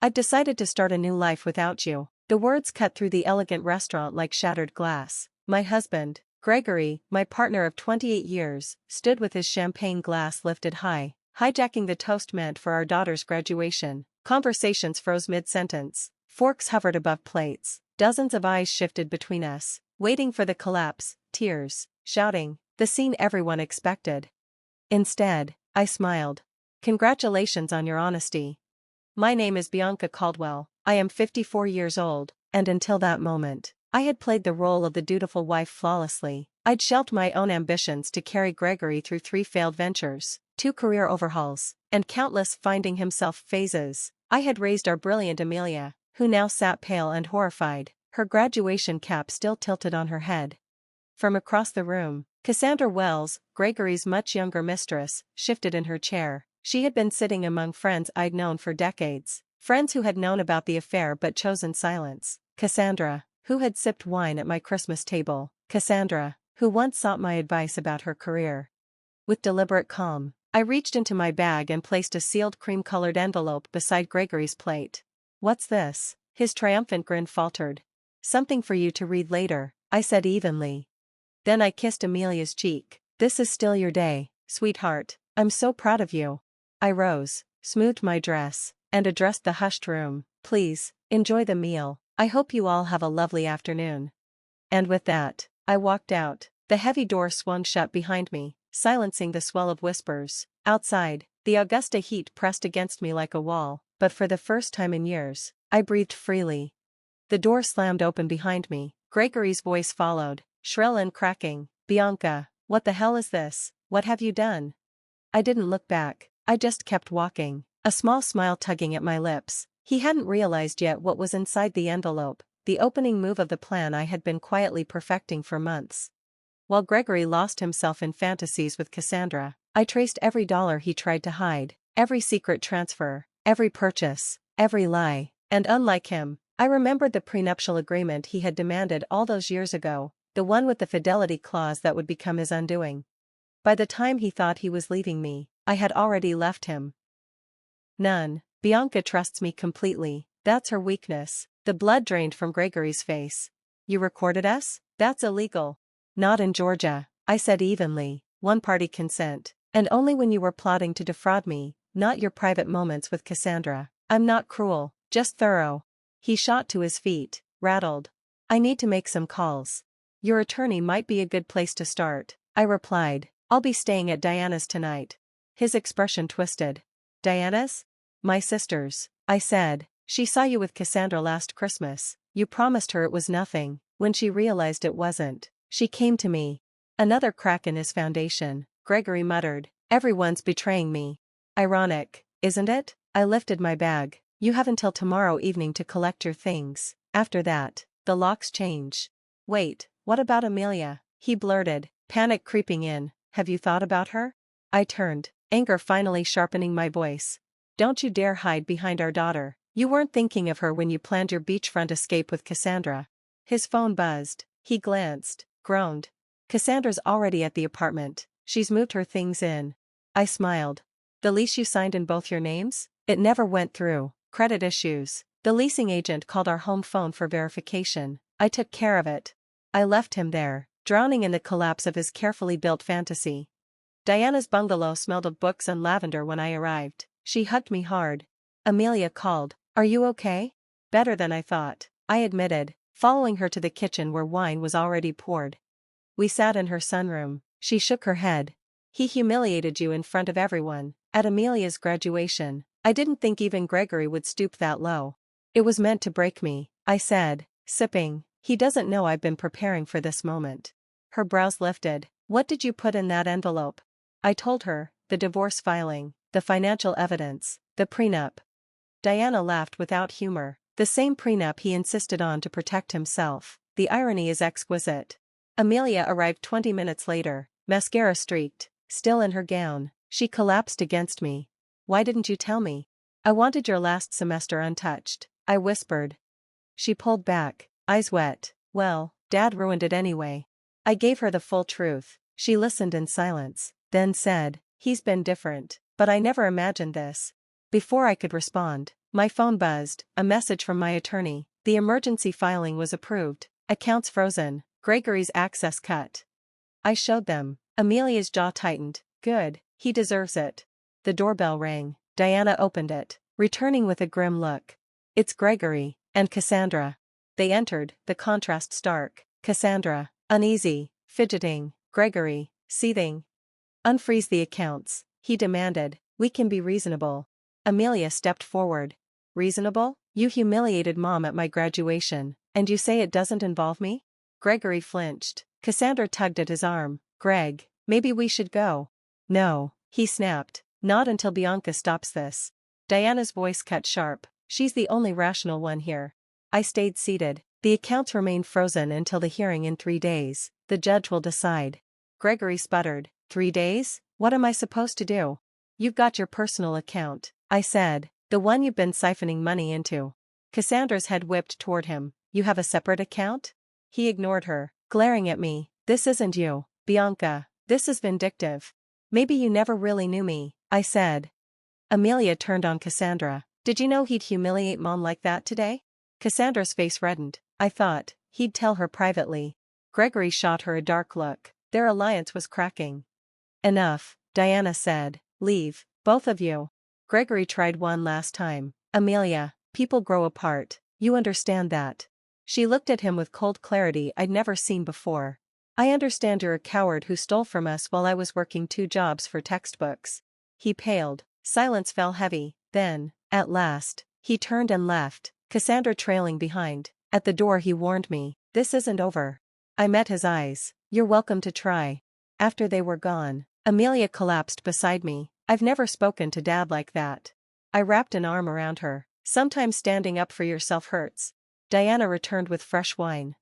I've decided to start a new life without you. The words cut through the elegant restaurant like shattered glass. My husband, Gregory, my partner of 28 years, stood with his champagne glass lifted high, hijacking the toast meant for our daughter's graduation. Conversations froze mid-sentence. Forks hovered above plates. Dozens of eyes shifted between us, waiting for the collapse, tears, shouting, the scene everyone expected. Instead, I smiled. Congratulations on your honesty. My name is Bianca Caldwell. I am 54 years old, and until that moment, I had played the role of the dutiful wife flawlessly. I'd shelved my own ambitions to carry Gregory through 3 failed ventures, 2 career overhauls, and countless finding himself phases. I had raised our brilliant Amelia, who now sat pale and horrified, her graduation cap still tilted on her head. From across the room, Cassandra Wells, Gregory's much younger mistress, shifted in her chair. She had been sitting among friends I'd known for decades, friends who had known about the affair but chosen silence. Cassandra, who had sipped wine at my Christmas table. Cassandra, who once sought my advice about her career. With deliberate calm, I reached into my bag and placed a sealed cream-colored envelope beside Gregory's plate. "What's this?" His triumphant grin faltered. "Something for you to read later," I said evenly. Then I kissed Amelia's cheek. "This is still your day, sweetheart. I'm so proud of you." I rose, smoothed my dress, and addressed the hushed room. "Please, enjoy the meal. I hope you all have a lovely afternoon." And with that, I walked out. The heavy door swung shut behind me, silencing the swell of whispers. Outside, the Augusta heat pressed against me like a wall, but for the first time in years, I breathed freely. The door slammed open behind me. Gregory's voice followed, shrill and cracking. "Bianca, what the hell is this? What have you done?" I didn't look back. I just kept walking, a small smile tugging at my lips. He hadn't realized yet what was inside the envelope, the opening move of the plan I had been quietly perfecting for months. While Gregory lost himself in fantasies with Cassandra, I traced every dollar he tried to hide, every secret transfer, every purchase, every lie. And unlike him, I remembered the prenuptial agreement he had demanded all those years ago, the one with the fidelity clause that would become his undoing. By the time he thought he was leaving me, I had already left him. None. Bianca trusts me completely. That's her weakness. The blood drained from Gregory's face. "You recorded us? That's illegal." "Not in Georgia," I said evenly. "One-party consent. And only when you were plotting to defraud me, not your private moments with Cassandra. I'm not cruel, just thorough." He shot to his feet, rattled. "I need to make some calls." "Your attorney might be a good place to start," I replied. "I'll be staying at Diana's tonight." His expression twisted. "Diana's?" "My sister's," I said. "She saw you with Cassandra last Christmas. You promised her it was nothing. When she realized it wasn't, she came to me." "Another crack in his foundation," Gregory muttered. "Everyone's betraying me." "Ironic, isn't it?" I lifted my bag. "You have until tomorrow evening to collect your things. After that, the locks change." "Wait, what about Amelia?" he blurted, panic creeping in. "Have you thought about her?" I turned, anger finally sharpening my voice. "Don't you dare hide behind our daughter. You weren't thinking of her when you planned your beachfront escape with Cassandra." His phone buzzed. He glanced, groaned. "Cassandra's already at the apartment. She's moved her things in." I smiled. "The lease you signed in both your names? It never went through. Credit issues. The leasing agent called our home phone for verification. I took care of it." I left him there, drowning in the collapse of his carefully built fantasy. Diana's bungalow smelled of books and lavender when I arrived. She hugged me hard. Amelia called. "Are you okay?" "Better than I thought," I admitted, following her to the kitchen where wine was already poured. We sat in her sunroom. She shook her head. "He humiliated you in front of everyone, at Amelia's graduation. I didn't think even Gregory would stoop that low." "It was meant to break me," I said, sipping. "He doesn't know I've been preparing for this moment." Her brows lifted. "What did you put in that envelope?" I told her, the divorce filing, the financial evidence, the prenup. Diana laughed without humor. "The same prenup he insisted on to protect himself. The irony is exquisite." Amelia arrived 20 minutes later, mascara streaked, still in her gown. She collapsed against me. "Why didn't you tell me?" "I wanted your last semester untouched," I whispered. She pulled back, eyes wet. "Well, Dad ruined it anyway." I gave her the full truth. She listened in silence, then said, "He's been different, but I never imagined this." Before I could respond, My phone buzzed, a message from my attorney. The emergency filing was approved. Accounts frozen. Gregory's access cut. I showed them. Amelia's jaw tightened. Good, he deserves it. The doorbell rang. Diana opened it, returning with a grim look. It's Gregory and Cassandra. They entered, the contrast stark. Cassandra, uneasy, fidgeting. Gregory, seething. Unfreeze the accounts, he demanded. We can be reasonable. Amelia stepped forward. Reasonable? You humiliated Mom at my graduation, and you say it doesn't involve me? Gregory flinched. Cassandra tugged at his arm. Greg, maybe we should go. No, he snapped. Not until Bianca stops this. Diana's voice cut sharp. She's the only rational one here. I stayed seated. The accounts remain frozen until the hearing in 3 days. The judge will decide. Gregory sputtered. 3 days? What am I supposed to do? You've got your personal account, I said. The one you've been siphoning money into. Cassandra's head whipped toward him. You have a separate account? He ignored her, glaring at me. This isn't you, Bianca. This is vindictive. Maybe you never really knew me, I said. Amelia turned on Cassandra. Did you know he'd humiliate Mom like that today? Cassandra's face reddened. I thought he'd tell her privately. Gregory shot her a dark look. Their alliance was cracking. Enough, Diana said. Leave, both of you. Gregory tried one last time. Amelia, people grow apart. You understand that. She looked at him with cold clarity I'd never seen before. I understand you're a coward who stole from us while I was working 2 jobs for textbooks. He paled. Silence fell heavy. Then, at last, he turned and left, Cassandra trailing behind. At the door he warned me, this isn't over. I met his eyes. You're welcome to try. After they were gone, Amelia collapsed beside me. I've never spoken to Dad like that. I wrapped an arm around her. Sometimes standing up for yourself hurts. Diana returned with fresh wine.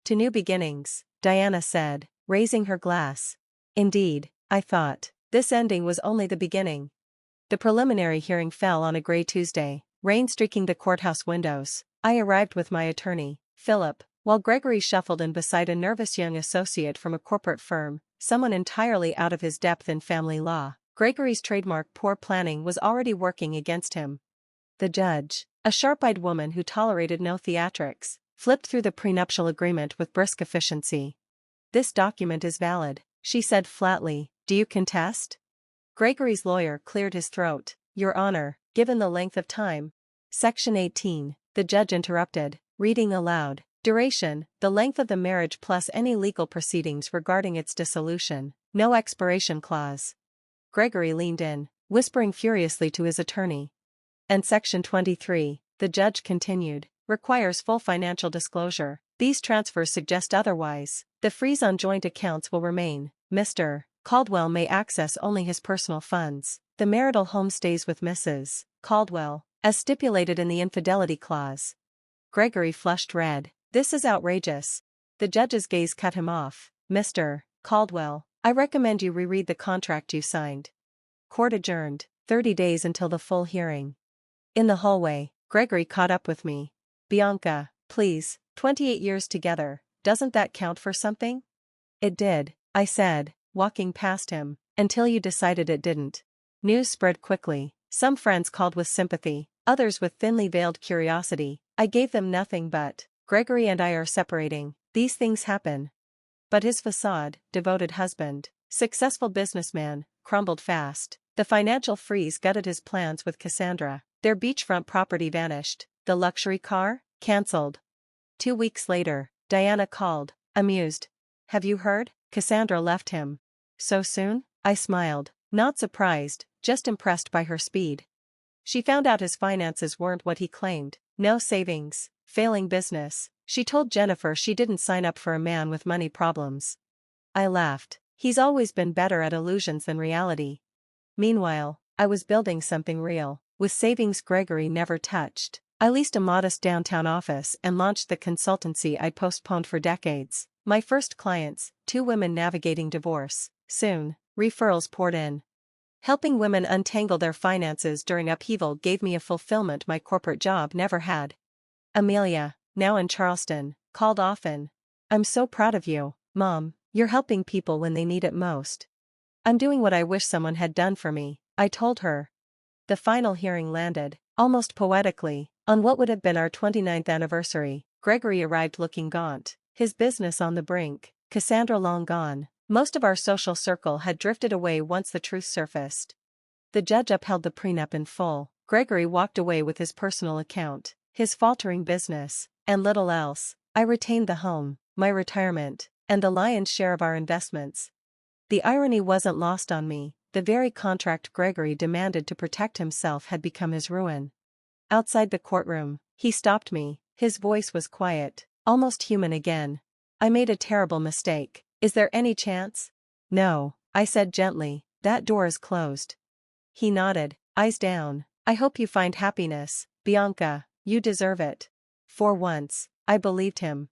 To new beginnings, Diana said, raising her glass. Indeed, I thought, this ending was only the beginning. The preliminary hearing fell on a gray Tuesday, rain streaking the courthouse windows. I arrived with my attorney, Philip, while Gregory shuffled in beside a nervous young associate from a corporate firm, someone entirely out of his depth in family law. Gregory's trademark poor planning was already working against him. The judge, a sharp-eyed woman who tolerated no theatrics, flipped through the prenuptial agreement with brisk efficiency. This document is valid, she said flatly. Do you contest? Gregory's lawyer cleared his throat. Your Honor, given the length of time. Section 18, the judge interrupted, reading aloud. Duration, the length of the marriage plus any legal proceedings regarding its dissolution. No expiration clause. Gregory leaned in, whispering furiously to his attorney. And Section 23, the judge continued, requires full financial disclosure. These transfers suggest otherwise. The freeze on joint accounts will remain. Mr. Caldwell may access only his personal funds. The marital home stays with Mrs. Caldwell, as stipulated in the infidelity clause. Gregory flushed red. This is outrageous. The judge's gaze cut him off. Mr. Caldwell, I recommend you reread the contract you signed. Court adjourned, 30 days until the full hearing. In the hallway, Gregory caught up with me. Bianca, please, 28 years together, doesn't that count for something? It did, I said, walking past him, until you decided it didn't. News spread quickly. Some friends called with sympathy, others with thinly veiled curiosity. I gave them nothing but, Gregory and I are separating. These things happen. But his facade, devoted husband, successful businessman, crumbled fast. The financial freeze gutted his plans with Cassandra. Their beachfront property vanished. The luxury car? Cancelled. 2 weeks later, Diana called, amused. Have you heard? Cassandra left him. So soon? I smiled, not surprised, just impressed by her speed. She found out his finances weren't what he claimed. No savings, failing business. She told Jennifer she didn't sign up for a man with money problems. I laughed. He's always been better at illusions than reality. Meanwhile, I was building something real, with savings Gregory never touched. I leased a modest downtown office and launched the consultancy I'd postponed for decades. My first clients, 2 women navigating divorce. Soon, referrals poured in. Helping women untangle their finances during upheaval gave me a fulfillment my corporate job never had. Amelia, now in Charleston, called often. I'm so proud of you, Mom. You're helping people when they need it most. I'm doing what I wish someone had done for me, I told her. the final hearing landed, almost poetically, on what would have been our 29th anniversary. Gregory arrived looking gaunt, his business on the brink, Cassandra long gone. Most of our social circle had drifted away once the truth surfaced. The judge upheld the prenup in full. Gregory walked away with his personal account, his faltering business, and little else. I retained the home, my retirement, and the lion's share of our investments. The irony wasn't lost on me. The very contract Gregory demanded to protect himself had become his ruin. Outside the courtroom, he stopped me. His voice was quiet, almost human again. I made a terrible mistake. Is there any chance? No, I said gently, that door is closed. He nodded, eyes down. I hope you find happiness, Bianca, you deserve it. For once, I believed him.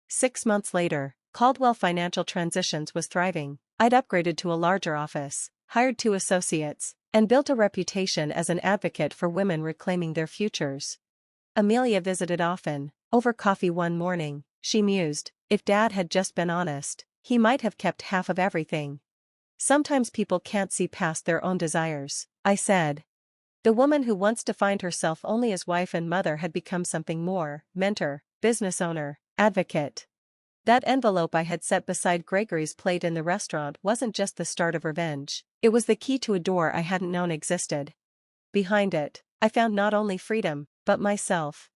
6 months later, Caldwell Financial Transitions was thriving. I'd upgraded to a larger office, hired 2 associates, and built a reputation as an advocate for women reclaiming their futures. Amelia visited often. Over coffee one morning, she mused, if Dad had just been honest, he might have kept half of everything. Sometimes people can't see past their own desires, I said. The woman who once defined herself only as wife and mother had become something more: mentor, business owner, advocate. That envelope I had set beside Gregory's plate in the restaurant wasn't just the start of revenge, it was the key to a door I hadn't known existed. Behind it, I found not only freedom, but myself.